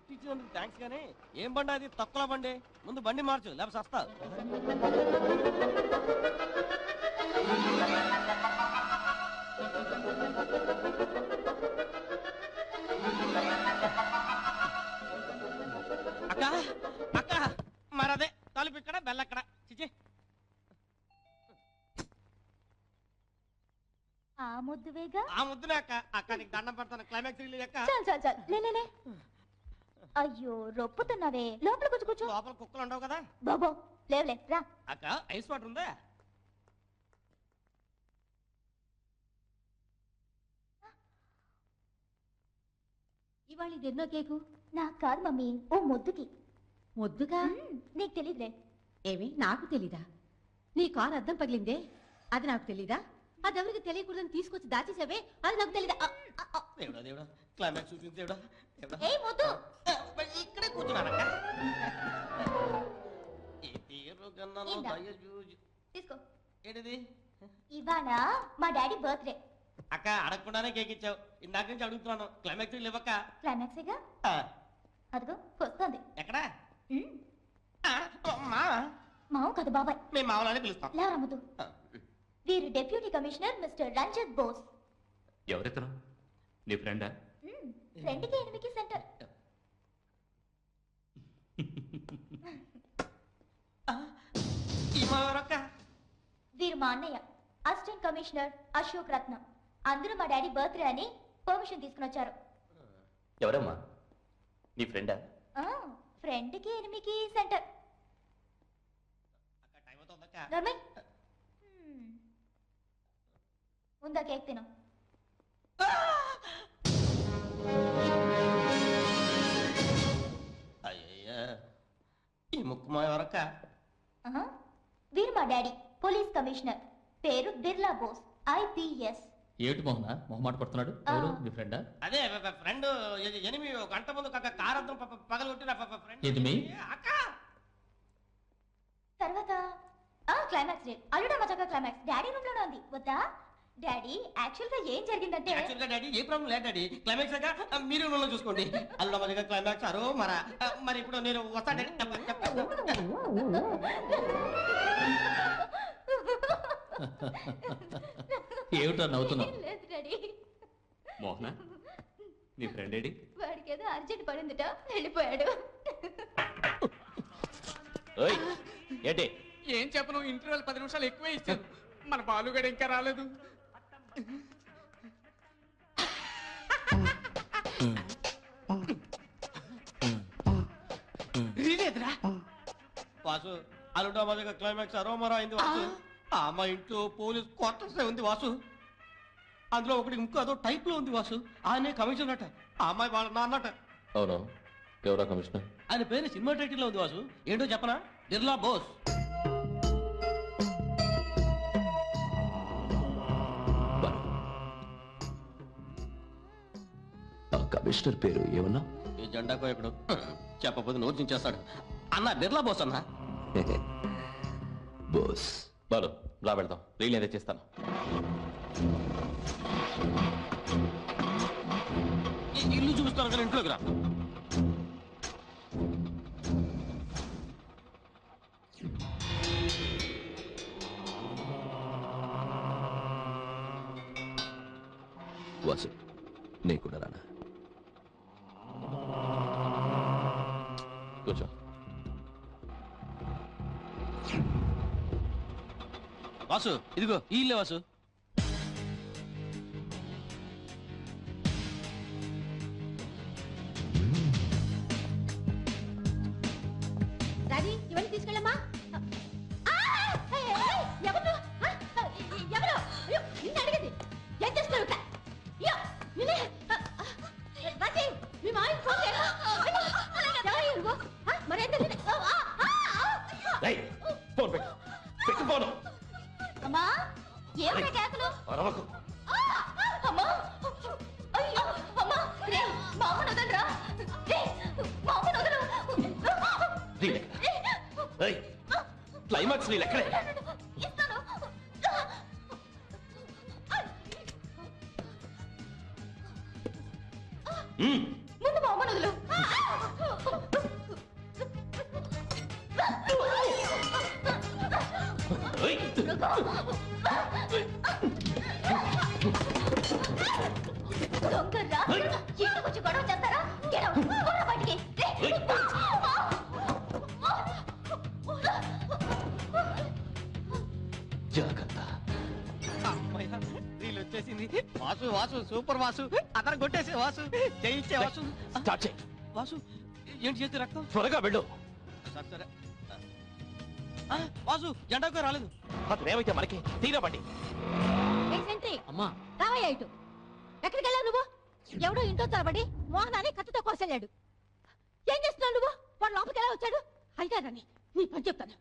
Lift ఇచ్చినందుకు thanks కానీ ఏం బండి అది తక్కువ బండి ముందు బండి మార్చు లేకపోతే సస్తా అక్క అక్క మరదే తలుపు ఇక్కడ బెల్లక్కడ చిచి ఆ ముద్దువేగా ఆ ముద్దునే అక్క అక్క నీకు దండం పెడతాను క్లైమాక్స్ రిలీజ్ అక్క చాలు చాలు చాలు లే అయ్యో రొప్పుతున్నావే లోపల కూర్చో లోపల కుక్కలు ఉండవు కదా బాబో లేవులే రా అక్క ఐస్ వాటర్ ఉందా ఇవాళ ఇది ఎన్నో కేకు నాకు కాదు మమ్మీ ఓ మొద్దుకి మొద్దుగా నీకు తెలీదులే ఏమి నాకు తెలీదా నీ కారు అద్దం పగిలిందే అది నాకు తెలీదా అది ఎవరికి తెలియకూడదని తీసుకొచ్చి దాచేసావే అది నాకు తెలీదా దేవుడా దేవుడా క్లైమాక్స్ చూపింది దేవుడా ఏ మొద్దు ఇక్కడే కూర్చున్నానక్క తీసుకో ఏంటిది ఇవాళ మా డాడీ బర్త్డే అక్క అడగకుండానే కేక్ ఇచ్చావు ఇందాక నుంచి అడుగుతున్నాను క్లైమాక్స్ లేవక్క క్లైమాక్సేగా అదిగో వస్తుంది ఎక్కడా మావు కదా బాబాయ్ మేము మామూలు పిలుస్తాం లేవరా ముద్దు వీరు deputy commissioner mister Ranjit Bose ఎవరెత్తను నీ ఫ్రెండా ఫ్రెండ్కి ఎనిమికి సెంటర్ వీరు మా అన్నయ్య అసిస్టెంట్ కమిషనర్ అశోక్ రత్నం అందరూ మా డాడీ బర్త్డే అని పర్మిషన్ తీసుకుని వచ్చారు ఎవరమ్మా నీ ఫ్రెండా ఫ్రెండ్కి ఎనిమికి సెంటర్ ముందా కేక్ తిను అయ్యయ్యా ఈ ముక్కు మా ఎవరక్క వీరు మా డాడీ పోలీస్ కమిషనర్ పేరు బిర్లా బోస్ IPS ఏమిటి మోహన మొహమాట పడుతున్నాడు ఎవరు నీ ఫ్రెండా అదే ఫ్రెండ్ ఎనిమి గంట ముందు కార్ అద్దం పగలగొట్టిన ఫ్రెండ్ ఎనిమి అక్క తర్వాత క్లైమాక్స్ డే అల్లుడా మజాగా క్లైమాక్స్ డాడీ రూమ్ లోనే ఉంది వద్దా డాడీ యాక్చువల్ గా ఏం జరిగిందంటే యాక్చువల్ గా డాడీ ఏ ప్రాబ్లం లేదు డాడీ క్లైమాక్స్ గా మీరు రూమ్ లో చూసుకోండి అల్లుడా మజాగా క్లైమాక్స్ అరో మరి ఇప్పుడు నేను వస్తా డాడీ ఏమిటో నవ్వుతున్నావు లేదు డాడీ మోహన నీ ఫ్రెండ్ ఏడి వాడికి ఏదో అర్జెంట్ పడిందిట వెళ్ళిపోయాడు ఏంటి ఏం చెప్పను ఇంటర్వెల్ 10 నిమిషాలు ఎక్కువే ఇచ్చాను మన బాలుగడ ఇంకా రాలేదు వాసు అల్లుడా మజాగా క్లైమాక్స్ అరో మరో అయింది వాసు మా ఇంట్లో పోలీస్ క్వార్టర్స్ ఉంది వాసు అందులో ఒకటి ఇంకో అదో టైప్ లో ఉంది వాసు ఆయనే కమిషనర్ అట ఆ అమ్మాయి వాళ్ళ నాన్నట అవును ఎవరా కమిషనర్ ఆయన పేరు సినిమా టైటిల్ లో ఉంది వాసు ఏంటో చెప్పనా బిర్లా బోస్ కమిషనర్ పేరు ఏమన్నా ఈ జెండాకో ఎక్కడు చెప్పకపోతే నోరు చించేస్తాడు అన్న బిర్లా బోస్ అన్న బోస్ బాలు రా వెళ్దాం రీల్ ఏదో చేస్తాను ఇల్లు చూపిస్తాను కానీ ఇంట్లోకి రా వాసు నీ కూడా రానా కూర్చో వాసు ఇదిగో ఈ ఇల్లే వాసు డాడీ ఇవన్నీ తీసుకెళ్ళమ్మా ఎవరు నిన్ను అడిగింది ఏం చేస్తున్నారు మీ మాయ ఫోన్ అమ్మా ఏమిటా కేకలు అరవకు అమ్మా అయ్యో అమ్మా రే మా అమ్మను వదలరా రే మా అమ్మను వదలు క్లైమాక్స్ రీల్ ఎక్కడే ఇస్తాను ముందు మా అమ్మను వదలు దొంగరా ఇంటికి వచ్చి గొడవ చేస్తారా Get out. పోరా బయటికి. జాగ్రత్త. అమ్మయ్య, వీళ్ళు వచ్చేసింది. వాసు వాసు సూపర్ వాసు, అతను కొట్టేసే వాసు, జయించే వాసు. స్టార్ట్ చేయి. వాసు ఏంటి చేతి రక్తం? త్వరగా వెళ్ళు. సరే సరే. వాసు జెండాకు రాలేదు. అతను ఏమైతే మనకి తీరా బండి. సెంట్రీ అమ్మా రావయ్యా ఇటు. ఎక్కడికి వెళ్ళావు నువ్వు? ఎవడో ఇంట్లో తరబడి మోహనాన్ని కత్తితో కోసెళ్ళాడు. ఏం చేస్తున్నావు నువ్వు? వాడు లోపలికి ఎలా వచ్చాడు? అయిగారని నీ పని చెప్తాను.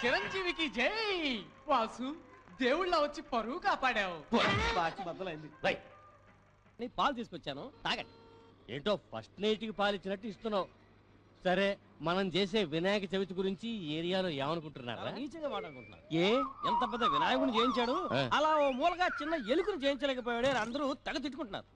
చిరంజీవికి జై. వాసు దేవుళ్ళ వచ్చి పరువు కాపాడావు. బాచి బద్దలైంది. రై. నీ పాలు తీసుకొచ్చాను తాగండి. ఏంటో ఫస్ట్ నైట్ కి పాలు ఇచ్చినట్టు ఇస్తున్నావు. సరే మనం చేసే వినాయక చవితి గురించి ఈ ఏరియాలో ఏమనుకుంటున్నారా? నీచంగా మాట్లాడుకుంటున్నా. ఏ ఎంత పెద్ద వినాయకుడిని చేయించాడు, ఆ. అలా ఓ మూలగా చిన్న ఎలుకను చేయించలేకపోయాడే అందరూ తెగ తిట్టుకుంటున్నారు.